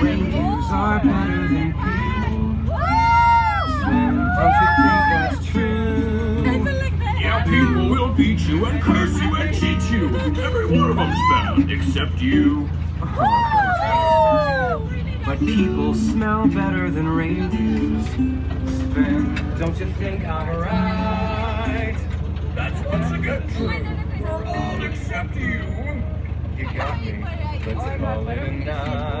Reindeers are better than people. Sven, don't you think that's true? Yeah, people will beat you and curse you and cheat you. Every one of them's bad, except you. But people smell better than reindeers. Sven, don't you think I'm right? That's once again true. For all except you. You got me. Let's call it a night.